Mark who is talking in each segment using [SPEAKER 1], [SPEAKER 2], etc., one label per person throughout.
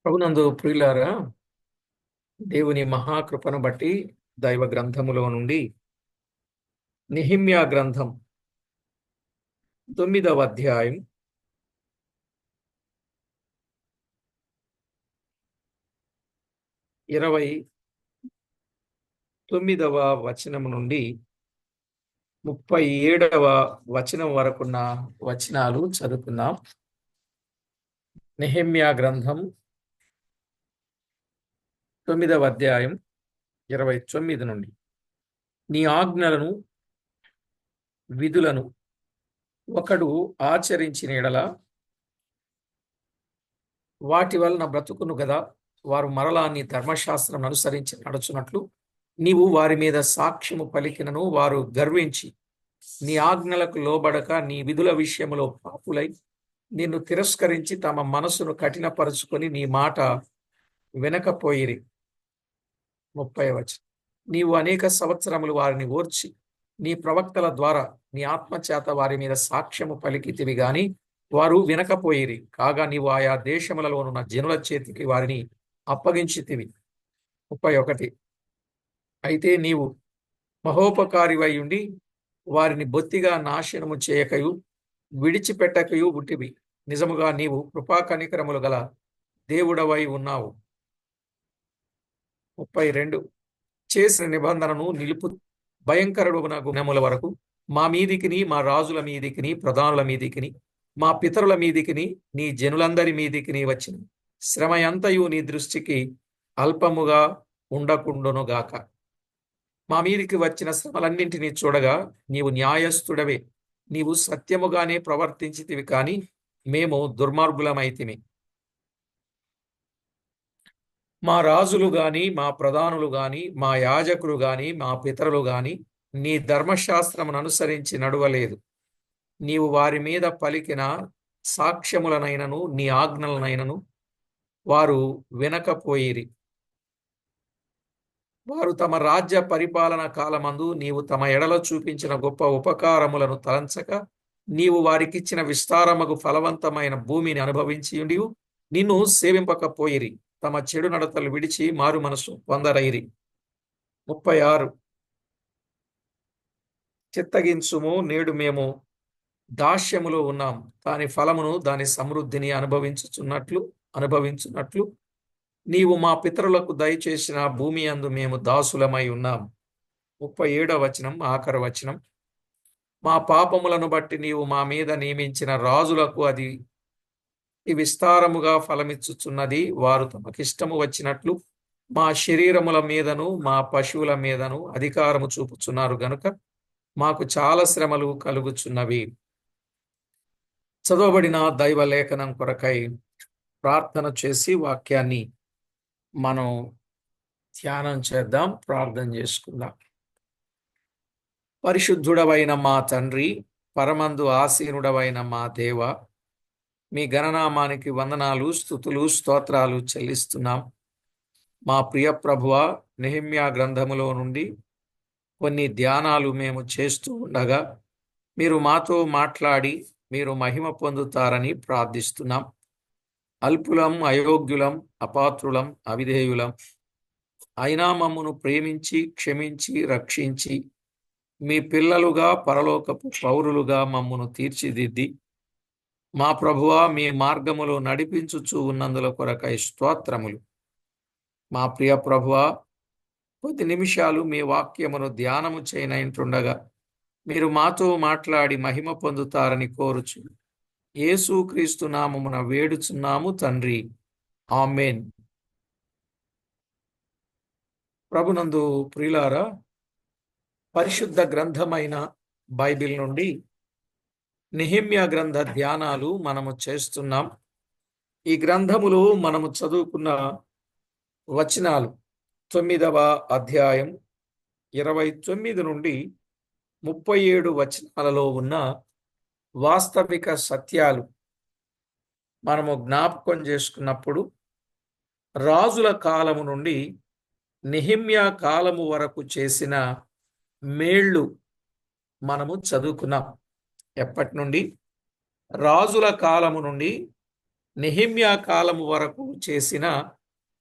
[SPEAKER 1] ప్రభునందు ప్రియులారా, దేవుని మహాకృపను బట్టి దైవ గ్రంథములో నుండి నెహెమ్యా గ్రంథం 9వ అధ్యాయం 29వ వచనం నుండి 37వ వచనం వరకున్న వచనాలు చదువుకుందాం. నెహెమ్యా గ్రంథం 9వ అధ్యాయం 29 నుండి. నీ ఆజ్ఞలను విధులను ఒకడు ఆచరించిన ఎడల వాటి వలన బ్రతుకును గదా. వారు మరలా నీ ధర్మశాస్త్రం అనుసరించి నడుచున్నట్లు నీవు వారి మీద సాక్ష్యము పలికినను వారు గర్వించి నీ ఆజ్ఞలకు లోబడక నీ విధుల విషయములో పాపులై నిన్ను తిరస్కరించి తమ మనసును కఠినపరుచుకొని నీ మాట వినకపోయిరి. 30వ వచనం. నీవు అనేక సంవత్సరములు వారిని ఓర్చి నీ ప్రవక్తల ద్వారా నీ ఆత్మచేత వారి మీద సాక్ష్యము పలికితివి గాని వారు వినకపోయిరి. కాగా నీవు ఆయా దేశములలోనున్న జనుల చేతికి వారిని అప్పగించితివి. 31. అయితే నీవు మహోపకారివై ఉండి వారిని బొత్తిగా నాశనము చేయకయు విడిచిపెట్టకయు ఉంటివి. నిజముగా నీవు కృపా కనికరములు గల దేవుడవై ఉన్నావు. 32. చేసిన నిబంధనను నిలుపు భయంకరుడుగున గుణముల వరకు మా మీదికిని మా రాజుల మీదికిని ప్రధానుల మీదికిని మా పితరుల మీదికిని నీ జనులందరి మీదికిని వచ్చిన శ్రమయంతయు నీ దృష్టికి అల్పముగా ఉండకుండునుగాక. మా మీదికి వచ్చిన శ్రమలన్నింటినీ చూడగా నీవు న్యాయస్థుడవే. నీవు సత్యముగానే ప్రవర్తించితివి కాని మేము దుర్మార్గులమైతిమి. మా రాజులు గాని మా ప్రధానులు గాని మా యాజకులు గాని మా పితరులు గాని నీ ధర్మశాస్త్రమును అనుసరించి నడువలేదు. నీవు వారి మీద పలికిన సాక్ష్యములనైనను నీ ఆజ్ఞలనైనను వారు వినకపోయిరి. వారు తమ రాజ్య పరిపాలన కాలమందు నీవు తమ ఎడల చూపించిన గొప్ప ఉపకారములను తలంచక నీవు వారికిచ్చిన విస్తారమగు ఫలవంతమైన భూమిని అనుభవించి నిన్ను సేవింపకపోయిరి. తమ చెడు నడతలు విడిచి మారు మనసు పొందరైరి. 36. చిత్తగించుము, నేడు మేము దాస్యములో ఉన్నాం. దాని ఫలమును దాని సమృద్ధిని అనుభవించున్నట్లు నీవు మా పితరులకు దయచేసిన భూమి అందు మేము దాసులమై ఉన్నాం. 37వ వచనం, ఆఖరి వచనం. మా పాపములను బట్టి నీవు మా మీద నియమించిన రాజులకు అది విస్తారముగా ఫలమిచ్చుచున్నది. వారు తమకిష్టము వచ్చినట్లు మా శరీరముల మీదను మా పశువుల మీదను అధికారము చూపుచున్నారు గనుక మాకు చాలా శ్రమలు కలుగుచున్నవి. చదవబడిన దైవ లేఖనం కొరకై ప్రార్థన చేసి వాక్యాన్ని మనం ధ్యానం చేద్దాం, ప్రార్థన చేసుకుందాం. పరిశుద్ధుడవైన మా తండ్రి, పరమందు ఆసీనుడవైన మా దేవ, మీ గణనామానికి వందనాలు, స్తుతులు, స్తోత్రాలు చెల్లిస్తున్నాం. మా ప్రియ ప్రభువ, నెహెమ్యా గ్రంథములో నుండి కొన్ని ధ్యానాలు మేము చేస్తూ ఉండగా మీరు మాతో మాట్లాడి మీరు మహిమ పొందుతారని ప్రార్థిస్తున్నాం. అల్పులం, అయోగ్యులం, అపాత్రులం, అవిధేయులం అయినా మమ్మను ప్రేమించి క్షమించి రక్షించి మీ పిల్లలుగా పరలోకపు పౌరులుగా మమ్మను తీర్చిదిద్ది మా ప్రభువా మీ మార్గములో నడిపించుచూ ఉన్నందుల కొరకై స్తోత్రములు. మా ప్రియ ప్రభువా, కొద్ది నిమిషాలు మీ వాక్యమును ధ్యానము చేయనైంటుండగా మీరు మాతో మాట్లాడి మహిమ పొందుతారని కోరుచు యేసుక్రీస్తు నామమున వేడుచున్నాము తండ్రి, ఆమేన్. ప్రభునందు ప్రియులారా, పరిశుద్ధ గ్రంథమైన బైబిల్ నుండి నెహెమ్యా గ్రంథ ధ్యానాలు మనము చేస్తున్నాం. ఈ గ్రంథములో మనము చదువుకున్న వచనాలు 9వ అధ్యాయం 29 నుండి 37 వచనాలలో ఉన్న వాస్తవిక సత్యాలు మనము జ్ఞాపకం చేసుకున్నప్పుడు రాజుల కాలము నుండి నెహెమ్యా కాలము వరకు చేసిన మేళ్ళు మనము చదువుకున్నాం. ఎప్పటి నుండి? రాజుల కాలము నుండి నెహెమ్యా కాలం వరకు చేసిన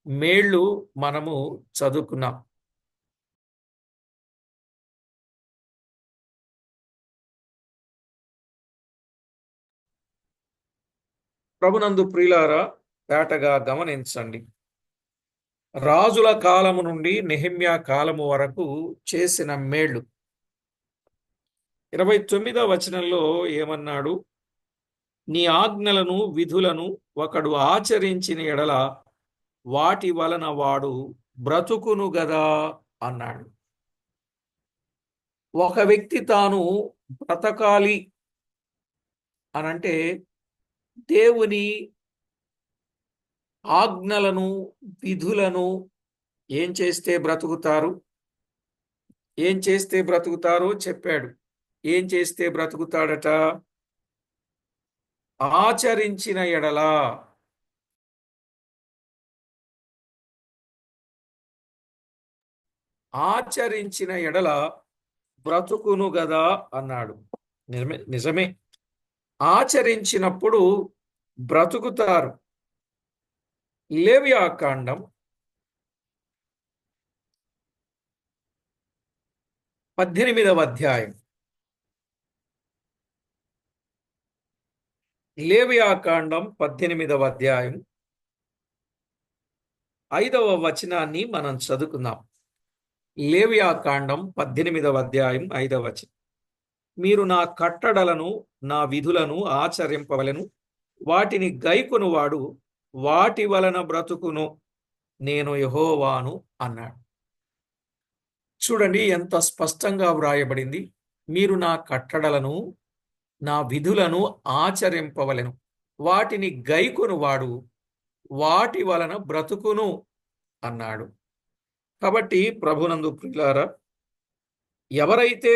[SPEAKER 1] మేళ్ళు మనము చదువుకున్నాం. ప్రభునందు ప్రియులారా, తేటగా గమనించండి. రాజుల కాలము నుండి నెహెమ్యా కాలము వరకు చేసిన మేళ్ళు. 29వ వచనంలో ఏమన్నాడు? నీ ఆజ్ఞలను విధులను ఒకడు ఆచరించిన ఎడల వాటి వలన వాడు బ్రతుకును గదా అన్నాడు. ఒక వ్యక్తి తాను బ్రతకాలి అనంటే దేవుని ఆజ్ఞలను విధులను ఏం చేస్తే బ్రతుకుతారు? ఏం చేస్తే బ్రతుకుతారో చెప్పాడు. ఏం చేస్తే బ్రతుకుతాడట? ఆచరించిన ఎడల. ఆచరించిన ఎడల బ్రతుకును గదా అన్నాడు. నిజమే నిజమే. ఆచరించినప్పుడు బ్రతుకుతారు. లేవియాకాండం 18వ అధ్యాయం. లేవియాకాండం 18వ అధ్యాయం 5వ వచనాన్ని మనం చదువుకుందాం. లేవియాకాండం 18వ అధ్యాయం 5వ వచనం. మీరు నా కట్టడలను నా విధులను ఆచరింపవలెను, వాటిని గైకొనువాడు వాటి వలన బ్రతుకును, నేను యెహోవాను అన్నాడు. చూడండి ఎంత స్పష్టంగా వ్రాయబడింది. మీరు నా కట్టడలను నా విధులను ఆచరింపవలెను, వాటిని గైకొనువాడు వాటి వలన బ్రతుకును అన్నాడు. కాబట్టి ప్రభునందు ప్రియులారా, ఎవరైతే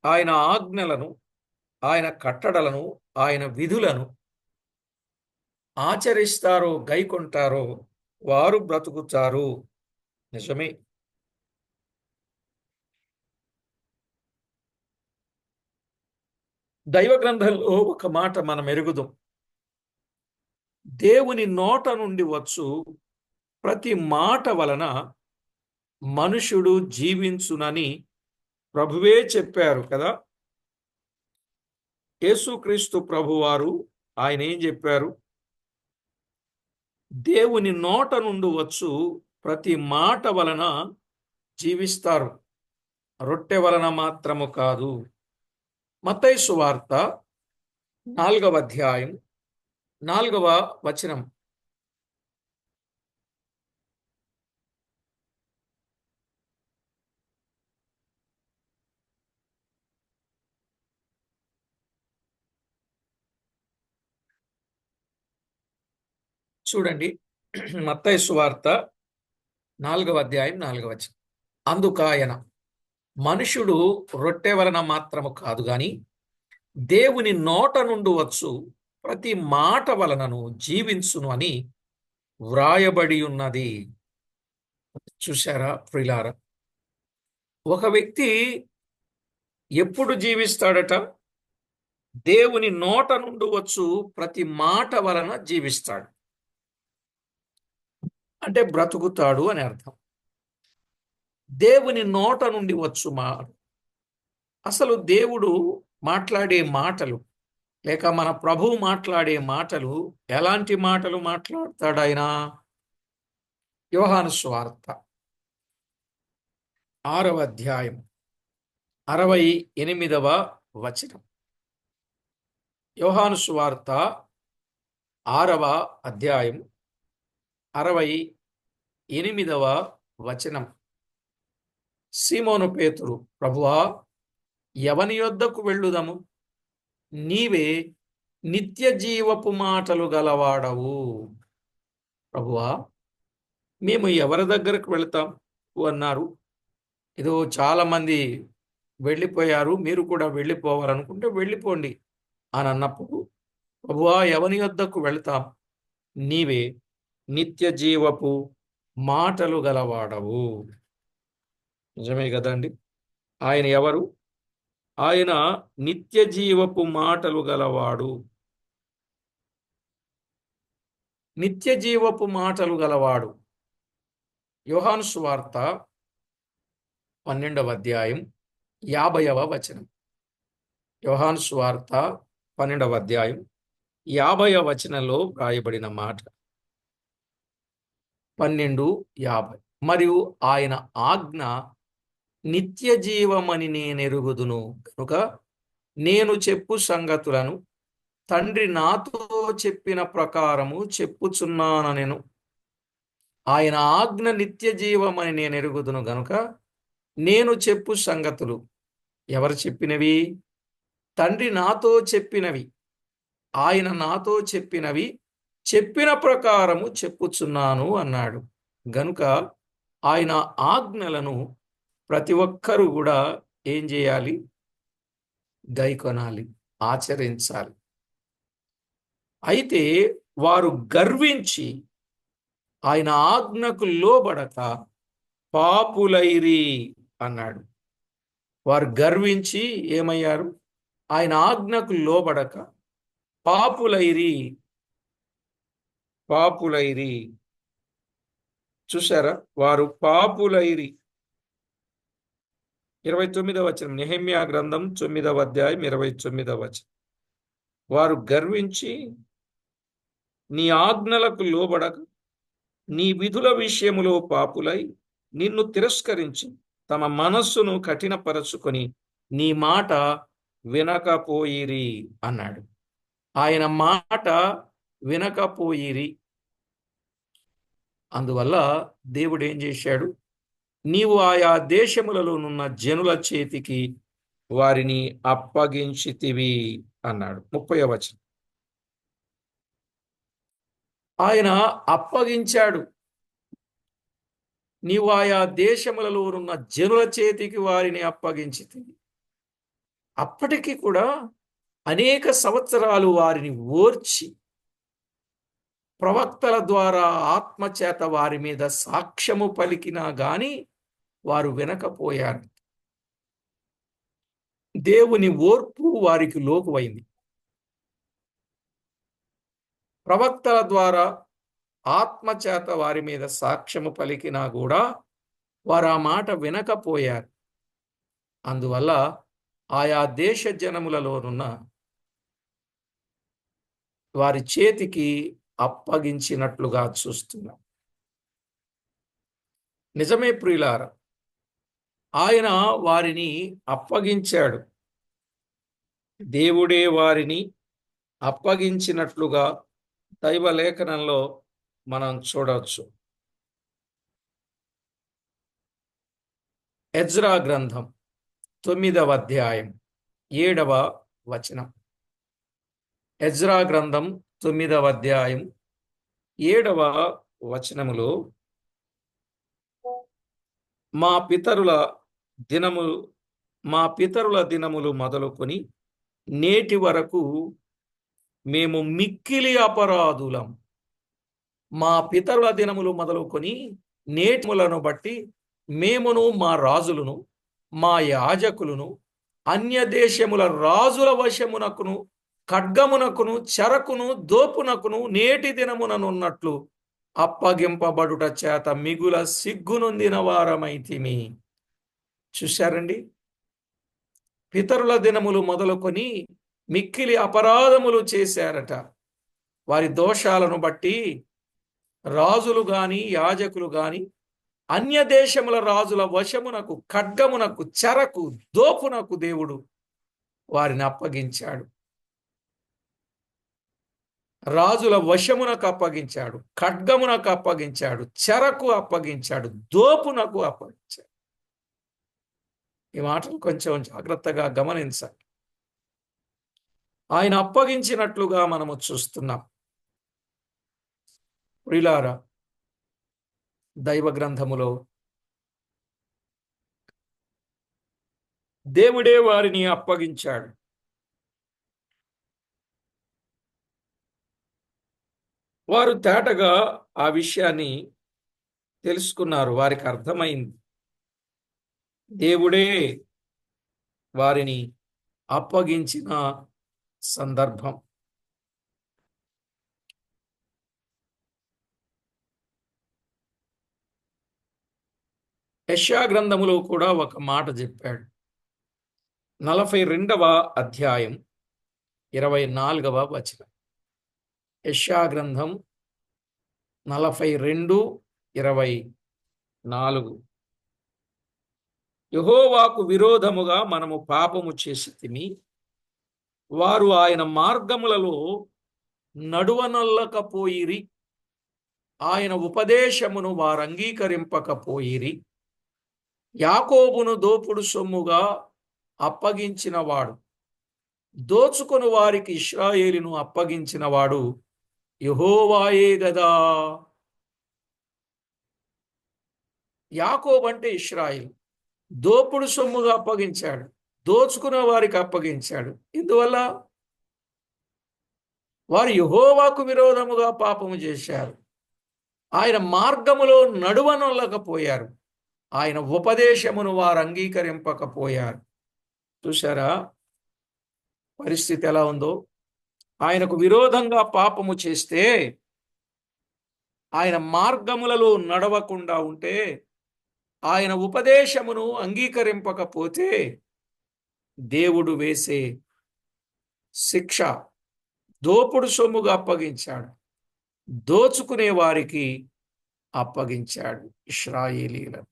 [SPEAKER 1] ఆయన ఆజ్ఞలను, ఆయన కట్టడలను, ఆయన విధులను ఆచరిస్తారో, గైకొంటారో వారు బ్రతుకుతారు. నిజమే. దైవ గ్రంథంలో ఒక మాట మనం ఎరుగుదాం. దేవుని నోట నుండి వచ్చు ప్రతి మాట వలన మనుషుడు జీవించునని ప్రభువే చెప్పారు కదా. యేసుక్రీస్తు ప్రభువారు ఆయన ఏం చెప్పారు? దేవుని నోట నుండి వచ్చు ప్రతి మాట వలన జీవిస్తారు, రొట్టె వలన మాత్రము కాదు. మత్తయి సువార్త 4వ అధ్యాయం 4వ వచనం. చూడండి, మత్తయి సువార్త 4వ అధ్యాయం 4వ వచనం. అందుకాయన, మనుషుడు రొట్టె వలన మాత్రము కాదు గాని దేవుని నోట నుండి వచ్చు ప్రతి మాట వలనను జీవించును అని వ్రాయబడి ఉన్నది. చూశారా ప్రియులారా? ఒక వ్యక్తి ఎప్పుడు జీవిస్తాడట? దేవుని నోట నుండి వచ్చు ప్రతి మాట వలన జీవిస్తాడు, అంటే బ్రతుకుతాడు అని అర్థం. దేవుని నోట నుండి వచ్చు మాట. అసలు దేవుడు మాట్లాడే మాటలు, లేక మన ప్రభువు మాట్లాడే మాటలు ఎలాంటి మాటలు మాట్లాడతాడు ఆయన? యోహాను సువార్త 6వ అధ్యాయం 68వ వచనం. యోహాను సువార్త 6వ అధ్యాయం 68వ వచనం. సీమోను పేతురు, ప్రభువా, ఎవని యొద్దకు వెళ్ళుదము? నీవే నిత్య జీవపు మాటలు గలవాడవు. ప్రభువా, మేము ఎవరి దగ్గరకు వెళ్తాం అన్నారు. ఏదో చాలా మంది వెళ్ళిపోయారు, మీరు కూడా వెళ్ళిపోవాలనుకుంటే వెళ్ళిపోండి అని అన్నప్పుడు, ప్రభువా, ఎవని యొద్దకు వెళ్తాం? నీవే నిత్య జీవపు మాటలు గలవాడవు. నిజమే కదండి. ఆయన ఎవరు? ఆయన నిత్య జీవపు మాటలు గలవాడు. నిత్య జీవపు మాటలు గలవాడు. యోహాను సువార్త 12వ అధ్యాయం 50వ వచనం. యోహాను సువార్త 12వ అధ్యాయం 50వ వచనంలో వ్రాయబడిన మాట 12:50. మరియు ఆయన ఆజ్ఞ నిత్య జీవమని నేనెరుగుదును కనుక నేను చెప్పు సంగతులను తండ్రి నాతో చెప్పిన ప్రకారము చెప్పుచున్నానెను. ఆయన ఆజ్ఞ నిత్య జీవమని నేనెరుగుదును గనుక నేను చెప్పు సంగతులు. ఎవరు చెప్పినవి? తండ్రి నాతో చెప్పినవి. ఆయన నాతో చెప్పినవి చెప్పిన ప్రకారము చెప్పుచున్నాను అన్నాడు. గనుక ఆయన ఆజ్ఞలను ప్రతి ఒక్కరూ కూడా ఏం చేయాలి? గైకొనాలి, ఆచరించాలి. అయితే వారు గర్వించి ఆయన ఆజ్ఞకు లోబడక పాపులైరి అన్నాడు. వారు గర్వించి ఏమయ్యారు? ఆయన ఆజ్ఞకు లోబడక పాపులైరి. పాపులైరి. చూసారా? వారు పాపులైరి. 29వ వచనం, నెహెమ్యా గ్రంథం 9వ అధ్యాయం 29వ వచనం. వారు గర్వించి నీ ఆజ్ఞలకు లోబడక నీ విధుల విషయములో పాపులై నిన్ను తిరస్కరించి తమ మనస్సును కఠినపరచుకొని నీ మాట వినకపోయిరి అన్నాడు. ఆయన మాట వినకపోయిరి. అందువల్ల దేవుడు ఏం చేశాడు? నీవు ఆయా దేశములలోనున్న జనుల చేతికి వారిని అప్పగించితివి అన్నాడు. 30వ వచనం. ఆయన అప్పగించాడు. నీవు ఆయా దేశములలో ఉన్న జనుల చేతికి వారిని అప్పగించితివి. అప్పటికి కూడా అనేక సంవత్సరాలు వారిని ఓర్చి ప్రవక్తల ద్వారా ఆత్మచేత వారి మీద సాక్ష్యము పలికినా గాని వారు వినకపోయారు. దేవుని ఓర్పు వారికి లోకువైంది. ప్రవక్తల ద్వారా ఆత్మచేత వారి మీద సాక్ష్యము పలికినా కూడా వారు ఆ మాట వినకపోయారు. అందువల్ల ఆయా దేశ జనములలోనున్న వారి చేతికి అప్పగించినట్లుగా చూస్తున్నాం. నిజమే ప్రియులారా, ఆయన వారిని అప్పగించాడు. దేవుడే వారిని అప్పగించినట్లుగా దైవ లేఖనంలో మనం చూడవచ్చు. ఎజ్రా గ్రంథం 9వ అధ్యాయం 7వ వచనం. ఎజ్రా గ్రంథం 9వ అధ్యాయం 7వ వచనములో మా పితరుల దినములు మొదలుకొని నేటి వరకు మేము మిక్కిలి అపరాధులం. మా పితరుల దినములు మొదలుకొని నేటిములను బట్టి మేమును మా రాజులను మా యాజకులను అన్య దేశముల రాజుల వశమునకును ఖడ్గమునకును చెరకును దోపునకును నేటి దినముననున్నట్లు అప్పగింపబడుట చేత మిగుల సిగ్గునొందిన వారమైతిమి. చూశారండి? పితరుల దినములు మొదలుకొని మిక్కిలి అపరాధములు చేశారట. వారి దోషాలను బట్టి రాజులు గాని యాజకులు గాని అన్య దేశముల రాజుల వశమునకు ఖడ్గమునకు చెరకు దోపునకు దేవుడు వారిని అప్పగించాడు. రాజుల వశమునకు అప్పగించాడు, ఖడ్గమునకు అప్పగించాడు, చెరకు అప్పగించాడు, దోపునకు అప్పగించాడు. ఈ మాటలు కొంచెం జాగ్రత్తగా గమనించాలి. ఆయన అప్పగించినట్లుగా మనము చూస్తున్నాం. ప్రియులారా, దైవ గ్రంథములో దేవుడే వారిని అప్పగించాడు. వారు తేటగా ఆ విషయాన్ని తెలుసుకున్నారు. వారికి అర్థమైంది దేవుడే వారిని అప్పగించిన సందర్భం. యెషయా గ్రంథములో కూడా ఒక మాట చెప్పాడు. 42వ అధ్యాయం 24వ వచనం. యెషయా గ్రంథం 42:24. యెహోవాకు విరోధముగా మనము పాపము చేసితిమి, వారు ఆయన మార్గములలో నడువనొల్లకపోయిరి, ఆయన ఉపదేశమును వారు అంగీకరింపకపోయిరి. యాకోబును దోపుడు సొమ్ముగా అప్పగించినవాడు, దోచుకొని వారికి ఇశ్రాయేలును అప్పగించినవాడు యెహోవాయే గదా. యాకోబు అంటే ఇశ్రాయేలు, దోపుడు సొమ్ముగా అప్పగించాడు, దోచుకున్న వారికి అప్పగించాడు. ఇందువల్ల వారు యెహోవాకు విరోధముగా పాపము చేశారు, ఆయన మార్గములో నడువనొల్లకపోయారు, ఆయన ఉపదేశమును వారు అంగీకరింపకపోయారు. చూశారా పరిస్థితి ఎలా ఉందో? ఆయనకు విరోధంగా పాపము చేస్తే, ఆయన మార్గములలో నడవకుండా ఉంటే, ఆయన ఉపదేశమును అంగీకరింపకపోతే దేవుడు వేసే శిక్ష దోపుడు సొమ్ముగా అప్పగించాడు, దోచుకునే వారికి అప్పగించాడు ఇశ్రాయేలీయులను.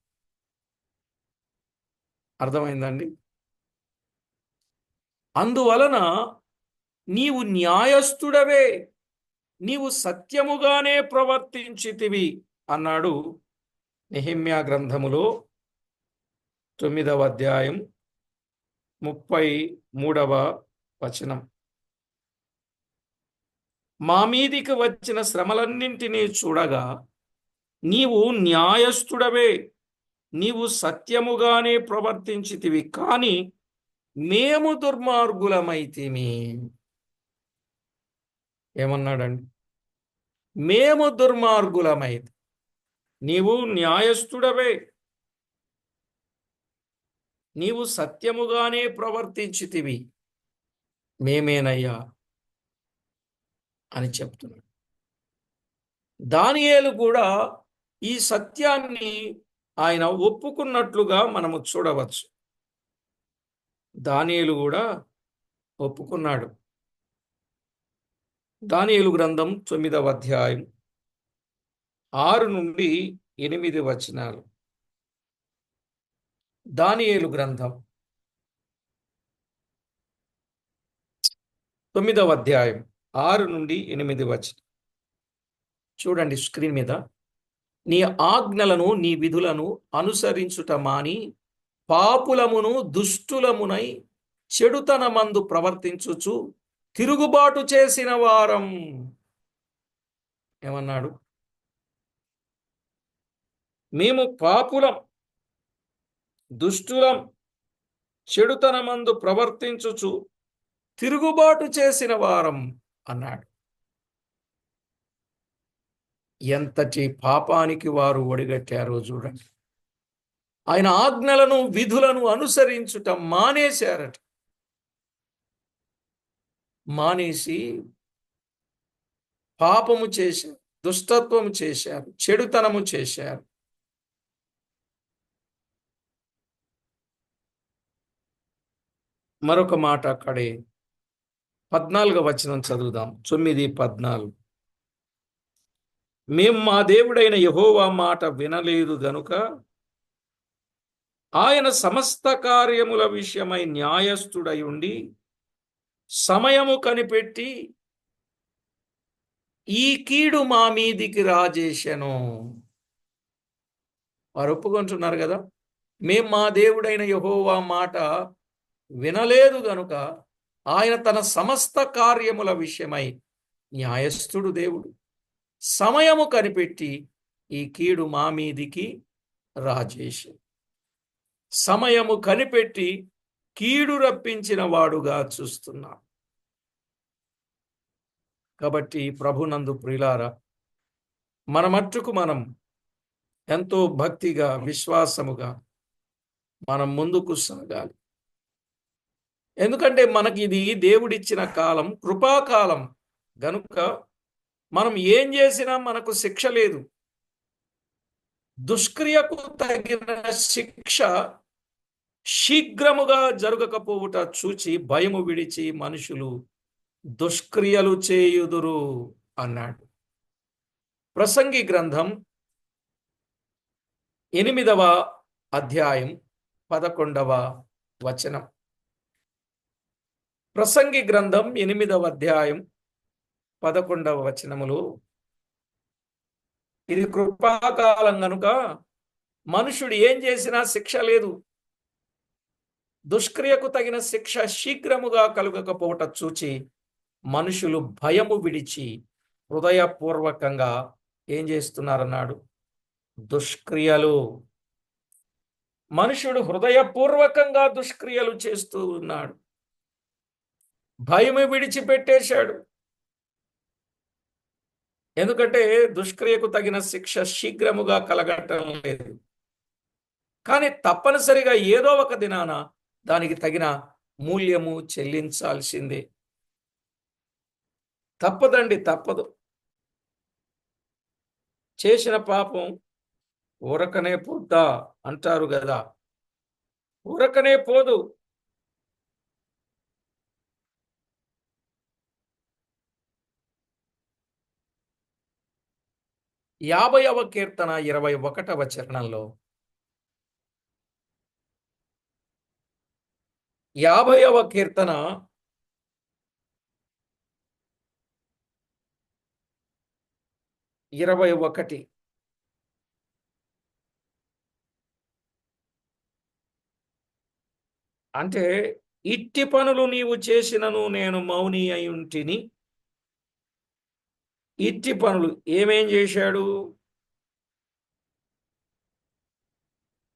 [SPEAKER 1] అర్థమైందండి? అందువలన నీవు న్యాయస్థుడవే, నీవు సత్యముగానే ప్రవర్తించితివి అన్నాడు నెహెమ్యా గ్రంథములో 9వ అధ్యాయం 33వ వచనం. మా మీదికి వచ్చిన శ్రమలన్నింటినీ చూడగా నీవు న్యాయస్థుడవే, నీవు సత్యముగానే ప్రవర్తించితివి, కానీ మేము దుర్మార్గులమైతిమి. ఏమన్నాడండి? మేము దుర్మార్గులమైతి. నీవు న్యాయస్థుడవే, నీవు సత్యముగానే ప్రవర్తించితివి, మేమేనయ్యా అని చెప్తున్నాడు. దానియేలు కూడా ఈ సత్యాన్ని ఆయన ఒప్పుకున్నట్లుగా మనము చూడవచ్చు. దానియేలు కూడా ఒప్పుకున్నాడు. దానియేలు గ్రంథం 9వ అధ్యాయం 6 నుండి 8 వచనాలు. దానియేలు గ్రంథం 9వ అధ్యాయం 6 నుండి 8 వచనం. చూడండి స్క్రీన్ మీద. నీ ఆజ్ఞలను నీ విధులను అనుసరించుట మాని పాపులమును దుష్టులమునై చెడుతనమందు ప్రవర్తించుచు తిరుగుబాటు చేసిన వారం. ఏమన్నాడు? మేము పాపులం, దుష్టులం, చెడుతనమందు ప్రవర్తించుచు తిరుగుబాటు చేసిన వారం అన్నాడు. ఎంతటి పాపానికి వారు ఒడిగట్టారో చూడండి. ఆయన ఆజ్ఞలను విధులను అనుసరించుట మానేశారట. మానేసి పాపము చేశారు, దుష్టత్వము చేశారు, చెడుతనము చేశారు. మరొక మాట అక్కడే 14వ వచనం చదువుదాం. 9:14. మేము మా దేవుడైన యెహోవా మాట వినలేదు గనుక ఆయన సమస్త కార్యముల విషయమై న్యాయస్థుడై ఉండి సమయము కనిపెట్టి ఈ కీడు మా మీదికి రాజేశను. వారు ఒప్పుకుంటున్నారు కదా, మేము మా దేవుడైన యెహోవా మాట వినలేదు గనుక ఆయన తన సమస్త కార్యముల విషయమై న్యాయస్థుడు దేవుడు, సమయము కనిపెట్టి ఈ కీడు మా మీదికి రాజేశు. సమయము కనిపెట్టి కీడు రప్పించిన వాడుగా చూస్తున్నాం. కాబట్టి ప్రభునందు ప్రియులారా, మన మట్టుకు మనం ఎంతో భక్తిగా, విశ్వాసముగా మనం ముందుకు సాగాలి. ఎందుకంటే మనకి ఇది దేవుడిచ్చిన కాలం, కృపాకాలం గనుక మనం ఏం చేసినా మనకు శిక్ష లేదు. దుష్క్రియకు తగిన శిక్ష శీఘ్రముగా జరగకపోవుట చూచి భయము విడిచి మనుషులు దుష్క్రియలు చేయుదురు అన్నాడు. ప్రసంగి గ్రంథం 8వ అధ్యాయం 11వ వచనం. ప్రసంగి గ్రంథం 8వ అధ్యాయం 11వ వచనములు, ఇది కృపాకాలం గనుక మనుషుడు ఏం చేసినా శిక్ష లేదు. దుష్క్రియకు తగిన శిక్ష శీఘ్రముగా కలుగకపోవట చూచి మనుషులు భయము విడిచి హృదయపూర్వకంగా ఏం చేస్తున్నారన్నాడు? దుష్క్రియలు. మనుషుడు హృదయపూర్వకంగా దుష్క్రియలు చేస్తూ ఉన్నాడు. భయము విడిచిపెట్టేశాడు. ఎందుకంటే దుష్క్రియకు తగిన శిక్ష శీఘ్రముగా కలగటం లేదు. కానీ తప్పనిసరిగా ఏదో ఒక దినాన దానికి తగిన మూల్యము చెల్లించాల్సిందే. తప్పదండి, తప్పదు. చేసిన పాపం ఊరకనే పోద్దా అంటారు కదా, ఊరకనే పోదు. యాభైవ కీర్తన 21వ చరణంలో, 50వ కీర్తన 21, అంటే ఇట్టి పనులు నీవు చేసినను నేను మౌని అయి ఉంటిని. ఇట్టి పనులు ఏమేం చేశాడు?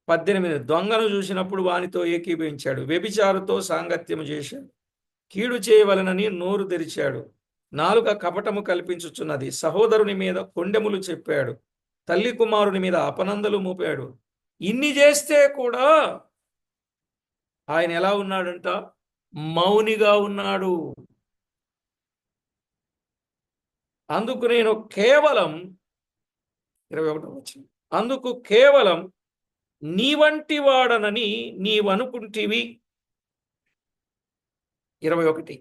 [SPEAKER 1] 18, దొంగను చూసినప్పుడు వానితో ఏకీభవించాడు, వ్యభిచారుతో సాంగత్యము చేశాడు, కీడు చేయవలనని నోరు తెరిచాడు, నాలుక కపటము కల్పించుచున్నది, సహోదరుని మీద కొండెములు చెప్పాడు, తల్లి కుమారుని మీద అపనందలు మోపాడు. ఇన్ని చేస్తే కూడా ఆయన ఎలా ఉన్నాడంట? మౌనిగా ఉన్నాడు. అందుకు నేను కేవలం 21వ వచనం, అందుకు కేవలం నీ వంటి వాడనని నీవనుకుంటివి. 21,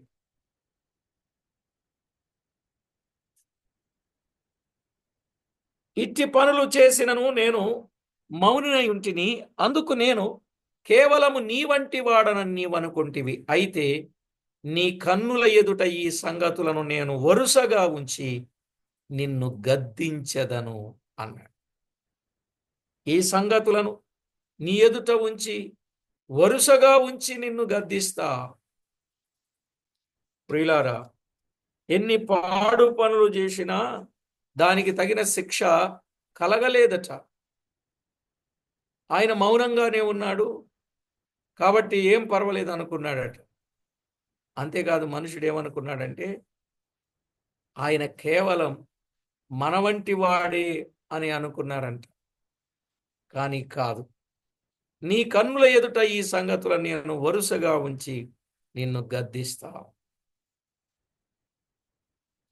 [SPEAKER 1] ఇట్టి పనులు చేసినను నేను మౌనినై ఉంటిని, అందుకు నేను కేవలము నీ వంటి వాడనని నీవనుకుంటివి. అయితే నీ కన్నుల ఎదుట ఈ సంగతులను నేను వరుసగా ఉంచి నిన్ను గద్దించెదను అన్నాడు. ఈ సంగతులను నీ ఎదుట ఉంచి వరుసగా ఉంచి నిన్ను గద్దిస్తా. ప్రియులారా, ఎన్ని పాడు పనులు చేసినా దానికి తగిన శిక్ష కలగలేదట. ఆయన మౌనంగానే ఉన్నాడు కాబట్టి ఏం పర్వాలేదు అనుకున్నాడట. అంతేకాదు, మనుషుడు ఏమనుకున్నాడంటే ఆయన కేవలం మన వంటి వాడే అని అనుకున్నారంట. కానీ కాదు. నీ కన్నుల ఎదుట ఈ సంగతులను నేను వరుసగా ఉంచి నిన్ను గద్దిస్తా.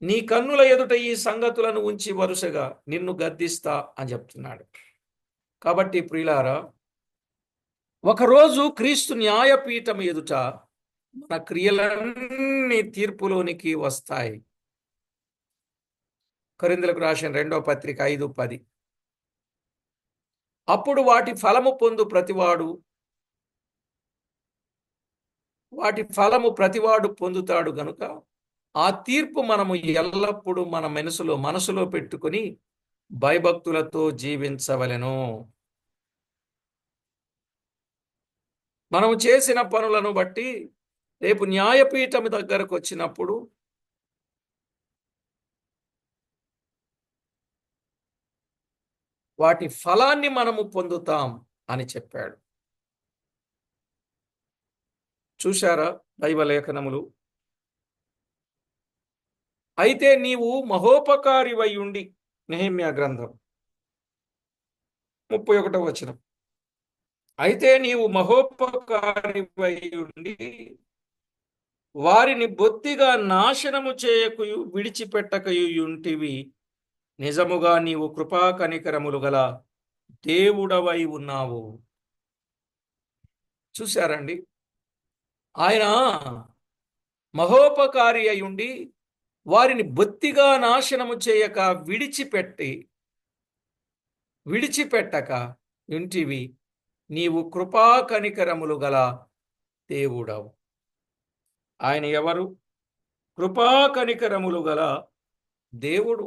[SPEAKER 1] నీ కన్నుల ఎదుట ఈ సంగతులను ఉంచి వరుసగా నిన్ను గద్దిస్తా అని చెప్తున్నాడు. కాబట్టి ప్రియులారా, ఒకరోజు క్రీస్తు న్యాయపీఠం ఎదుట మన క్రియలన్నీ తీర్పులోనికి వస్తాయి. కొరింథీయులకు రాసిన 2వ పత్రిక 5:10. అప్పుడు వాటి ఫలము పొందుతాడు గనుక ఆ తీర్పు మనము ఎల్లప్పుడూ మన మనసులో పెట్టుకుని భయభక్తులతో జీవించవలెను. మనము చేసిన పనులను బట్టి రేపు న్యాయపీఠం దగ్గరకు వచ్చినప్పుడు వాటి ఫలాన్ని మనము పొందుతాం అని చెప్పాడు. చూశారా దైవలేఖనములు? అయితే నీవు మహోపకారివై ఉండి, నెహెమ్యా గ్రంథం 31వ వచనం, అయితే నీవు మహోపకారివై ఉండి వారిని బొత్తిగా నాశనము చేయకయు విడిచిపెట్టకయు ఉంటివి. నిజముగా నీవు కృపా కనికరములు గల దేవుడవై ఉన్నావు. చూశారండి, ఆయన మహోపకారి అయుండి వారిని బొత్తిగా నాశనము చేయక విడిచిపెట్టక ఇంటివి. నీవు కృపా కనికరములు గల దేవుడవు. ఆయన ఎవరు? కృపా కనికరములు గల దేవుడు.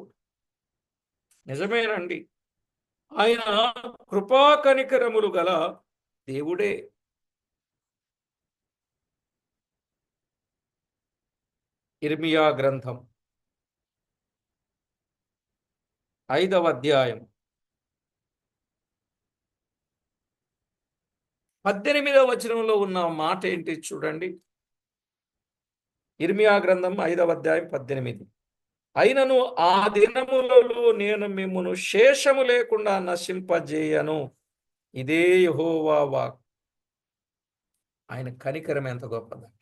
[SPEAKER 1] నిజమేనండి, ఆయన కృపా కనికరములు గల దేవుడే. ఇర్మియా గ్రంథం 5వ అధ్యాయం 18వ వచనంలో ఉన్న మాట ఏంటి చూడండి. ఇర్మియా గ్రంథం 5వ అధ్యాయం 18. అయినను ఆ దినములలో నేను మిమ్మును శేషము లేకుండా నశింపజేయను. ఇదే యెహోవా వాక్కు. ఆయన కనికరం ఎంత గొప్పదండి.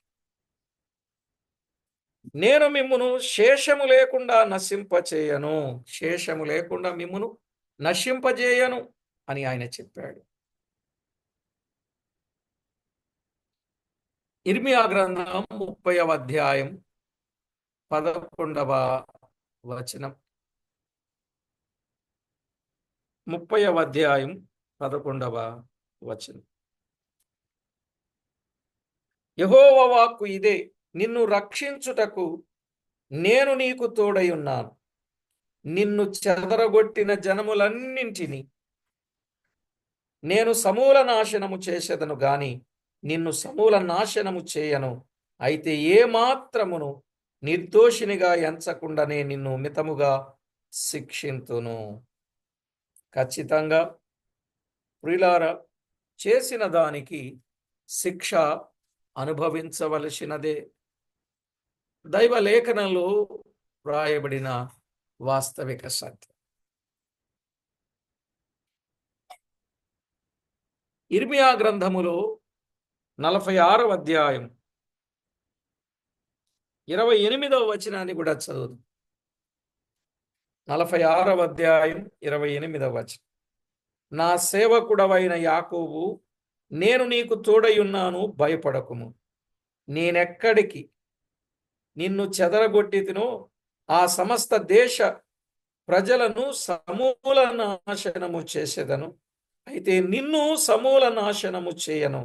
[SPEAKER 1] నేను మిమ్మును శేషము లేకుండా నశింపచేయను, శేషము లేకుండా మిమ్మును నశింపజేయను అని ఆయన చెప్పాడు. ఇర్మియా గ్రంథం 30వ అధ్యాయం 11వ వచనం. 30వ అధ్యాయం 11వ వచనం. యెహోవా వాక్కు ఇదే, నిన్ను రక్షించుటకు నేను నీకు తోడై ఉన్నాను. నిన్ను చెదరగొట్టిన జనములన్నింటినీ నేను సమూల నాశనము చేసేదను గాని నిన్ను సమూల నాశనము చేయను. అయితే ఏ మాత్రమును నిర్దోషినిగా ఎంచకుండానే నిన్ను మితముగా శిక్షింతును. ఖచ్చితంగా ప్రియులారా, చేసిన దానికి శిక్ష అనుభవించవలసినదే. దైవ లేఖనంలో వ్రాయబడిన వాస్తవిక సత్యం. ఇర్మియా గ్రంథములో 46వ అధ్యాయం 28వ వచనాన్ని కూడా చదువు. 46వ అధ్యాయం 28వ వచనం. నా సేవకుడవైన యాకోబు, నేను నీకు తోడై ఉన్నాను, భయపడకుము. నేనెక్కడికి నిన్ను చెదరగొట్టితినో ఆ సమస్త దేశ ప్రజలను సమూల నాశనము చేసేదను. అయితే నిన్ను సమూల నాశనము చేయను.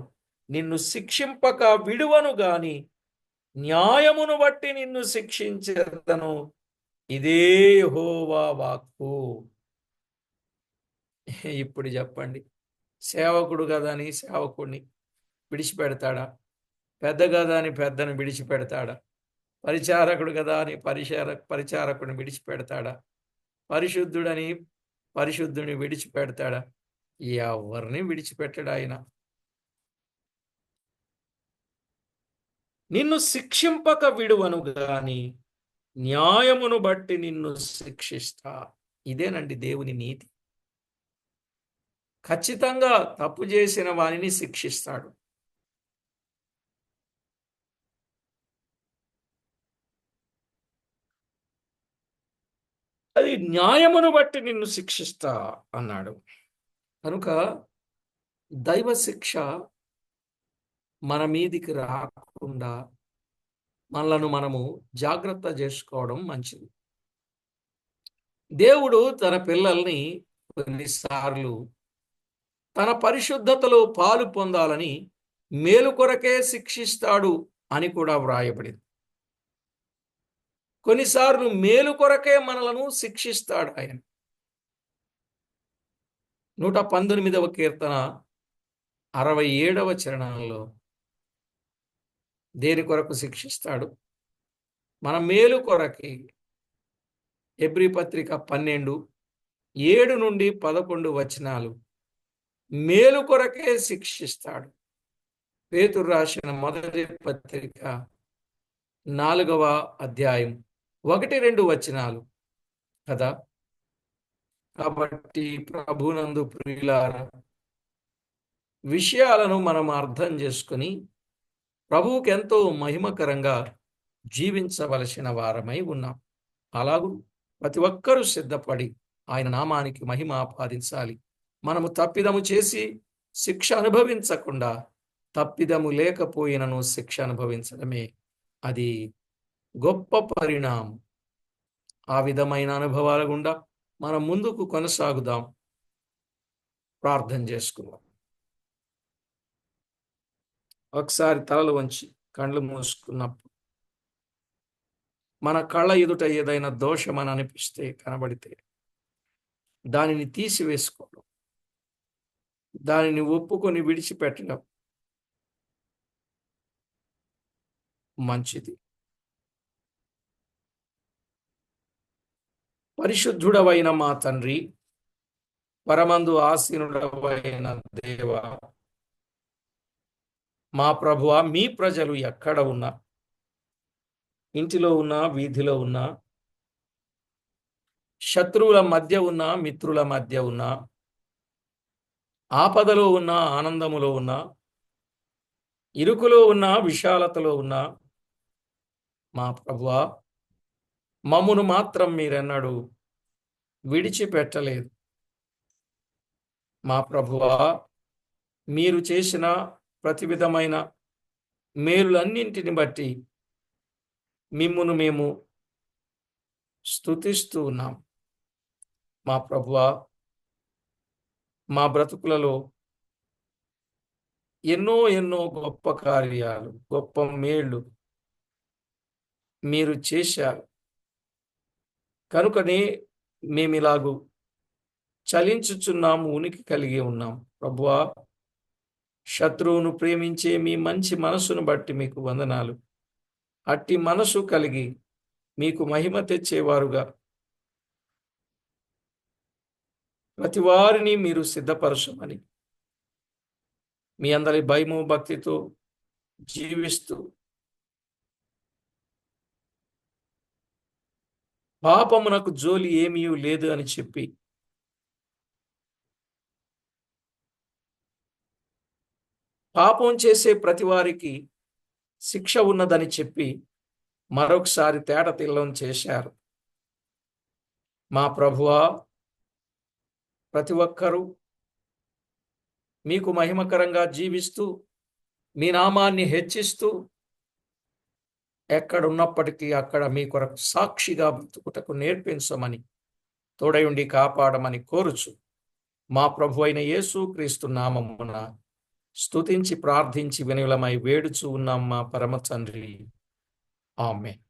[SPEAKER 1] నిన్ను శిక్షింపక విడువను గాని న్యాయమును బట్టి నిన్ను శిక్షించేదను. ఇదే యెహోవా వాక్కు. ఇప్పుడు చెప్పండి, సేవకుడు కదా అని సేవకుడిని విడిచిపెడతాడా? పెద్ద కదా అని పెద్దను విడిచిపెడతాడా? పరిచారకుడు కదా అని పరిచారకుడిని విడిచిపెడతాడా? పరిశుద్ధుడని పరిశుద్ధుని విడిచిపెడతాడా? ఎవరిని విడిచిపెట్టడు ఆయన. నిన్ను శిక్షింపక విడువను గాని న్యాయమును బట్టి నిన్ను శిక్షిస్తా. ఇదేనండి దేవుని నీతి. ఖచ్చితంగా తప్పు చేసిన వానిని శిక్షిస్తాడు. అది న్యాయమును బట్టి నిన్ను శిక్షిస్తా అన్నాడు. కనుక దైవ శిక్ష మన మీదికి రాకుండా మనలను మనము జాగ్రత్త చేసుకోవడం మంచిది. దేవుడు తన పిల్లల్ని కొన్నిసార్లు తన పరిశుద్ధతలో పాలు పొందాలని మేలు కొరకే శిక్షిస్తాడు అని కూడా వ్రాయబడింది. కొన్నిసార్లు మేలు కొరకే మనలను శిక్షిస్తాడు ఆయన. 119వ కీర్తన 67వ చరణంలో దేని కొరకు శిక్షిస్తాడు? మన మేలు కొరకే. హెబ్రీ పత్రిక 12:7-11 వచనాలు మేలు కొరకే శిక్షిస్తాడు. పేతురు రాసిన మొదటి పత్రిక 4వ అధ్యాయం 1-2 వచనాలు కదా. కాబట్టి ప్రభునందు ప్రియులారా, విషయాలను మనం అర్థం చేసుకుని ప్రభువుకి ఎంతో మహిమకరంగా జీవించవలసిన వారమై ఉన్నాం. అలాగూ ప్రతి ఒక్కరూ సిద్ధపడి ఆయన నామానికి మహిమ ఆపాదించాలి. మనము తప్పిదము చేసి శిక్ష అనుభవించకుండా తప్పిదము లేకపోయినను శిక్ష అనుభవించడమే అది గొప్ప పరిణామం. ఆ విధమైన అనుభవాల గుండా మనం ముందుకు కొనసాగుదాం. ప్రార్థన చేసుకుందాం. ఒకసారి తలలు వంచి కళ్ళు మూసుకున్నప్పుడు మన కళ్ళ ఎదుట ఏదైనా దోషం అని అనిపిస్తే, కనబడితే దానిని తీసివేసుకోవడం, దానిని ఒప్పుకొని విడిచిపెట్టడం మంచిది. పరిశుద్ధుడవైన మా తండ్రి, పరమందు ఆసీనుడవైన దేవ, మా ప్రభువా, మీ ప్రజలు ఎక్కడ ఉన్నా, ఇంటిలో ఉన్నా, వీధిలో ఉన్నా, శత్రువుల మధ్య ఉన్నా, మిత్రుల మధ్య ఉన్నా, ఆపదలో ఉన్నా, ఆనందములో ఉన్నా, ఇరుకులో ఉన్నా, విశాలతలో ఉన్నా, మా ప్రభువా, మమ్మును మాత్రం మీరెన్నడూ విడిచిపెట్టలేదు. మా ప్రభువా, మీరు చేసిన ప్రతి విధమైన మేలులన్నింటిని బట్టి మిమ్మును మేము స్తుతిస్తూ ఉన్నాం. మా ప్రభువా, మా బ్రతుకులలో ఎన్నో ఎన్నో గొప్ప కార్యాలు, గొప్ప మేళ్ళు మీరు చేశారు. కనుకనే మేమిలాగు చలించుచున్నాము, ఉనికి కలిగి ఉన్నాం. ప్రభువా, శత్రువును ప్రేమించే మీ మంచి మనసును బట్టి మీకు వందనాలు. అట్టి మనసు కలిగి మీకు మహిమ తెచ్చేవారుగా ప్రతి వారిని మీరు సిద్ధపరచమని, మీ అందరి భయము భక్తితో జీవిస్తూ పాపమునకు జోలి ఏమీ లేదు అని చెప్పి పాపం చేసే ప్రతి వారికి శిక్ష ఉన్నదని చెప్పి మరొకసారి తేటతెల్లం చేశారు. మా ప్రభువా, ప్రతి ఒక్కరూ మీకు మహిమకరంగా జీవిస్తూ మీ నామాన్ని హెచ్చిస్తూ ఎక్కడున్నప్పటికీ అక్కడ మీ కొరకు సాక్షిగా బ్రతుకుటకు నేర్పించమని, తోడయుండి కాపాడమని కోరుచు మా ప్రభు అయిన యేసు క్రీస్తు నామమున స్తుతించి ప్రార్థించి వినులమై వేడుచు ఉన్నాం మా పరమ తండ్రి. ఆమేన్.